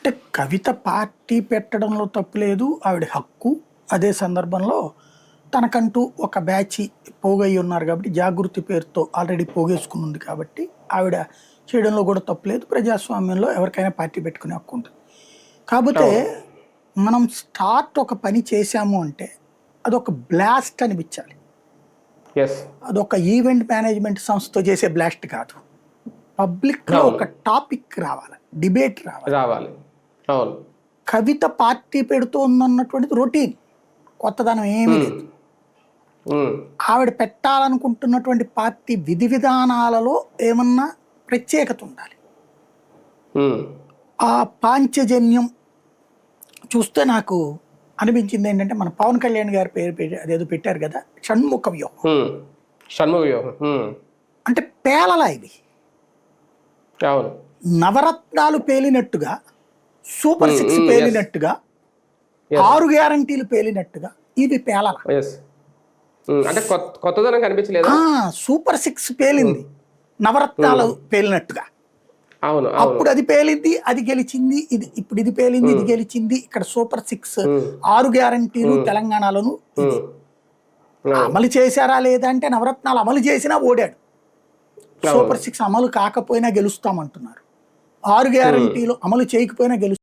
అంటే కవిత పార్టీ పెట్టడంలో తప్పు లేదు. ఆవిడ హక్కు. అదే సందర్భంలో తనకంటూ ఒక బ్యాచ్ పోగయ్యి ఉన్నారు కాబట్టి జాగృతి పేరుతో ఆల్రెడీ పోగేసుకుని ఉంది కాబట్టి ఆవిడ చేయడంలో కూడా తప్పు లేదు. ప్రజాస్వామ్యంలో ఎవరికైనా పార్టీ పెట్టుకునే హక్కు ఉంటుంది. కాకపోతే మనం స్టార్ట్ ఒక పని చేశాము అంటే అదొక బ్లాస్ట్ అనిపించాలి. అదొక ఈవెంట్ మేనేజ్మెంట్ సంస్థతో చేసే బ్లాస్ట్ కాదు. పబ్లిక్లో ఒక టాపిక్ రావాలి, డిబేట్ రావాలి. కవిత పార్టీ పెడుతోందన్నటువంటిది రొటీన్, కొత్తదనం ఏమీ లేదు. ఆవిడ పెట్టాలనుకుంటున్నటువంటి పార్టీ విధి విధానాలలో ఏమన్నా ప్రత్యేకత ఉండాలి. ఆ పాంచజన్యం చూస్తే నాకు అనిపించింది ఏంటంటే, మన పవన్ కళ్యాణ్ గారి పేరు అదేదో పెట్టారు కదా, షణ్ముఖ వ్యూహం. అంటే పేలలా ఇది. నవరత్నాలు పేలినట్టుగా, సూపర్ 6 పేలినట్టుగా, 6 గ్యారంటీలు పేలినట్టుగా ఇది పేలల. అంటే కొత్తదనం కనిపించలేదు. సూపర్ 6 పేలింది నవరత్నాలు పేలినట్టుగా. అప్పుడు అది పేలింది, అది గెలిచింది. ఇప్పుడు ఇది పేలింది, ఇది గెలిచింది. ఇక్కడ సూపర్ 6 6 గ్యారంటీలు తెలంగాణలోను ఇది అమలు చేశారా లేదా అంటే, నవరత్నాలు అమలు చేసినా ఓడాడు. సూపర్ 6 అమలు కాకపోయినా గెలుస్తామంటున్నారు. 6 గ్యారంటీలు అమలు చేయకపోయినా గెలుస్తాం.